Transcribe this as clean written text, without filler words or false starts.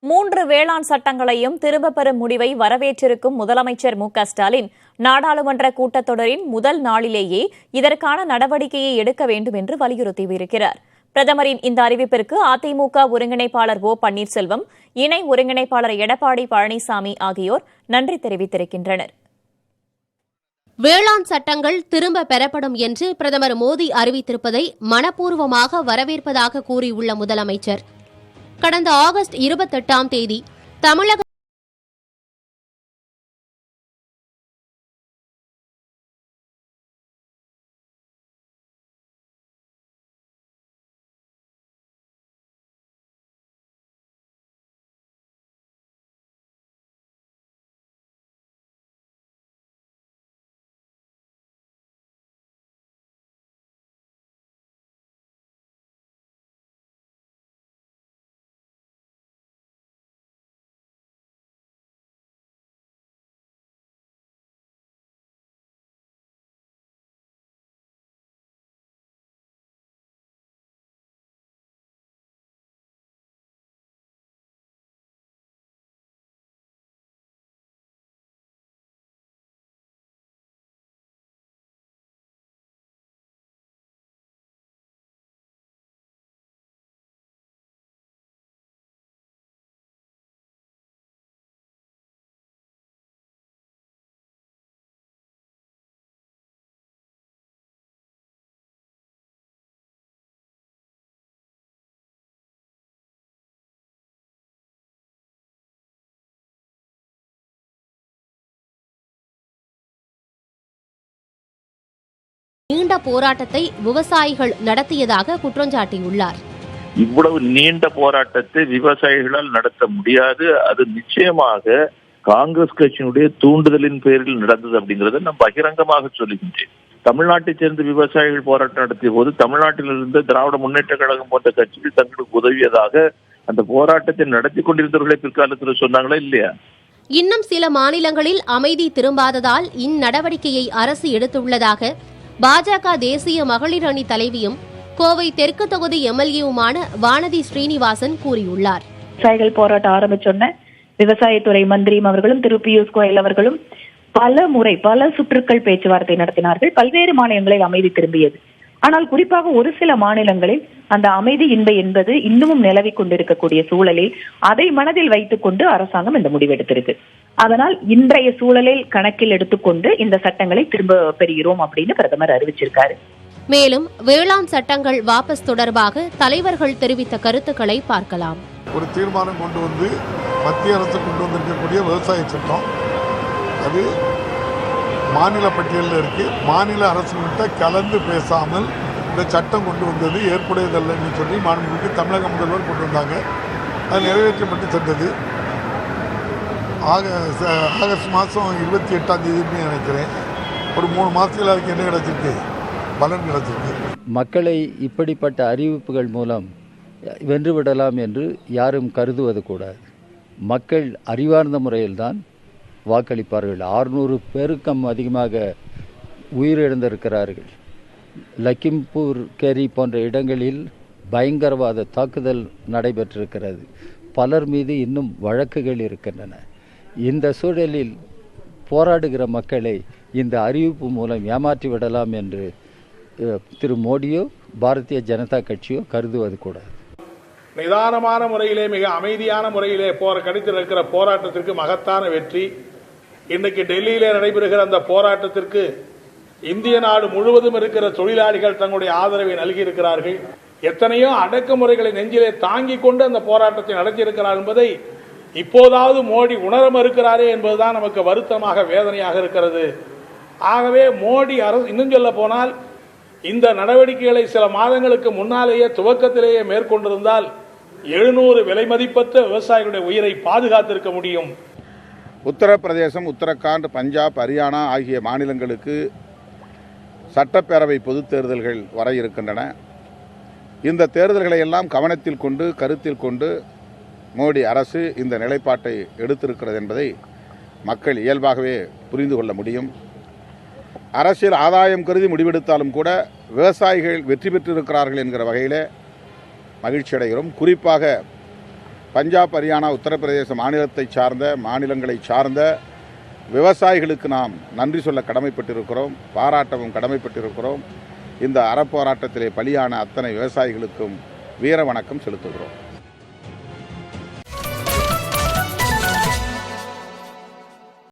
3 வேளாண் சட்டங்களையும் திரும்பப் பெறும் முடிவை வரவேற்றிருக்கும் முதலமைச்சர் மு.க.ஸ்டாலின் நாடாளுமன்ற கூட்டத்தொடரின் முதல் நாளிலேயே இதற்கான நடவடிக்கையை எடுக்க வேண்டும் என்று வலியுறுத்தியிருக்கிறார். பிரதமரின் இந்த அறிவிப்பிற்கு அதிமுக ஒருங்கிணைப்பாளர் ஓ பன்னீர்செல்வம், இணை ஒருங்கிணைப்பாளர் எடப்பாடி பழனிசாமி ஆகியோர் நன்றி தெரிவித்திருக்கின்றனர். வேளாண் சட்டங்கள் திரும்ப பெறப்படும் என்று பிரதமர் மோடி அறிவித்திருப்பதை மனப்பூர்வமாக வரவேற்பதாக கூறியுள்ள முதலமைச்சர், கடந்த ஆகஸ்ட் 28ஆம் தேதி தமிழக நீண்ட போராட்டத்தை விவசாயிகள் நடத்தியதாக குற்றஞ்சாட்டியுள்ளார். இவ்வளவு நீண்ட போராட்டத்தை விவசாயிகளால் நடத்த முடியாது. அது நிச்சயமாக காங்கிரஸ் கட்சியினுடைய தூண்டுதலின் பேரில் நடந்தது அப்படிங்கறத நான் பகிரங்கமாக சொல்லுகின்றேன். தமிழ்நாட்டைச் சேர்ந்த விவசாயிகள் போராட்டம் நடத்திய போது தமிழ்நாட்டில் இருந்த திராவிட முன்னேற்ற கழகம் போன்ற கட்சிகள் தங்களுக்கு உதவியதாக அந்த போராட்டத்தை நடத்தி கொண்டிருந்தவர்களை பிற்காலத்தில் சொன்னாங்களா இல்லையா? இன்னும் சில மாநிலங்களில் அமைதி திரும்பாததால் இந்நடவடிக்கையை அரசு எடுத்துள்ளதாக பாஜக தேசிய மகளிர் அணி தலைவியும் கோவை தெற்கு தொகுதி எம்எல்ஏவுமான வானதி ஸ்ரீனிவாசன் கூறியுள்ளார். விவசாயிகள் போராட்டம் ஆரம்பிச்சோன்ன விவசாயத்துறை மந்திரியும் அவர்களும் திரு பியூஷ் கோயல் அவர்களும் பல சுற்றுக்கள் பேச்சுவார்த்தை நடத்தினார்கள். பல்வேறு மாநிலங்களில் அமைதி திரும்பியது. ஆனால் குறிப்பாக ஒரு சில மாநிலங்களில் அந்த அமைதி இன்மை என்பது இன்னமும் நிலவிக் கொண்டிருக்கக்கூடிய சூழலில் அதை மனதில் வைத்துக் கொண்டு அரசாங்கம் இந்த முடிவெடுத்திருக்கு. அதனால் இன்றைய சூழலில் கணக்கில் எடுத்துக்கொண்டு இந்த சட்டங்களை திரும்ப பெறுகிறோம் அப்படின்னு பிரதமர் அறிவிச்சிருக்காரு. மேலும் வேளாண் சட்டங்கள் வாபஸ் தொடர்பாக தலைவர்கள் தெரிவித்த கருத்துக்களை பார்க்கலாம். ஒரு தீர்மானம் கொண்டு வந்து மத்திய அரசு கொண்டு வந்திருக்கக்கூடிய விவசாய சட்டம் அது மாநில பட்டியலில் இருக்கு. மாநில அரசுகிட்ட கலந்து பேசாமல் இந்த சட்டம் கொண்டு வந்தது ஏற்புடையதல்லன்னு சொல்லி மாண்புமிகு தமிழக முதல்வர் கொண்டு வந்தாங்க. அது நிறைவேற்றப்பட்டு சென்றது. ஆகஸ்ட் மாதம் 28ஆம் தேதி நினைக்கிறேன். ஒரு 3 மாதத்தில் அதுக்கு என்ன கிடைச்சிருக்கு? பலன் கிடைச்சிருக்கு. மக்களை இப்படிப்பட்ட அறிவிப்புகள் மூலம் வென்றுவிடலாம் என்று யாரும் கருதுவது கூடாது. மக்கள் அறிவார்ந்த முறையில்தான் வாக்களிப்பார்கள். 600 பேருக்கும் அதிகமாக உயிரிழந்திருக்கிறார்கள். லக்கிம்பூர் கேரி போன்ற இடங்களில் பயங்கரவாத தாக்குதல் நடைபெற்றிருக்கிறது. பலர் மீது இன்னும் வழக்குகள் இருக்கின்றன. இந்த சூழலில் போராடுகிற மக்களை இந்த அறிவிப்பு மூலம் ஏமாற்றிவிடலாம் என்று திரு மோடியோ பாரதிய ஜனதா கட்சியோ கருதுவது கூடாது. நிதானமான முறையிலே மிக அமைதியான முறையிலே கிடைத்திருக்கிற போராட்டத்திற்கு மகத்தான வெற்றி. இன்றைக்கு டெல்லியிலே நடைபெறுகிற அந்த போராட்டத்திற்கு இந்திய நாடு முழுவதும் இருக்கிற தொழிலாளிகள் தங்களுடைய ஆதரவை நல்கியிருக்கிறார்கள். எத்தனையோ அடக்குமுறைகளை நெஞ்சிலே தாங்கிக் கொண்டு அந்த போராட்டத்தை நடத்தியிருக்கிறார் என்பதை இப்போதாவது மோடி உணர மறுக்கிறாரே என்பதுதான் நமக்கு வருத்தமாக வேதனையாக இருக்கிறது. ஆகவே மோடி அரசு இன்னும் சொல்ல போனால் இந்த நடவடிக்கைகளை சில மாதங்களுக்கு முன்னாலேயே துவக்கத்திலேயே மேற்கொண்டிருந்தால் 700 விலை மதிப்பற்ற விவசாயிகளுடைய உயிரை பாதுகாத்திருக்க முடியும். உத்தரப்பிரதேசம், உத்தரகாண்ட், பஞ்சாப், ஹரியானா ஆகிய மாநிலங்களுக்கு சட்டப்பேரவை பொதுத் தேர்தல்கள் வர இருக்கின்றன. இந்த தேர்தல்களை எல்லாம் கவனத்தில் கொண்டு கருத்தில் கொண்டு மோடி அரசு இந்த நிலைப்பாட்டை எடுத்திருக்கிறது என்பதை மக்கள் இயல்பாகவே புரிந்து கொள்ள முடியும். அரசியல் ஆதாயம் கருதி முடிவெடுத்தாலும் கூட விவசாயிகள் வெற்றி பெற்றிருக்கிறார்கள் என்கிற வகையில் மகிழ்ச்சி அடைகிறோம். குறிப்பாக பஞ்சாப், ஹரியானா, உத்தரப்பிரதேச மாநிலங்களை சார்ந்த விவசாயிகளுக்கு நாம் நன்றி சொல்ல கடமைப்பட்டிருக்கிறோம், பாராட்டவும் கடமைப்பட்டிருக்கிறோம். இந்த அறப்போராட்டத்திலே பலியான அத்தனை விவசாயிகளுக்கும் வீர வணக்கம் செலுத்துகிறோம்.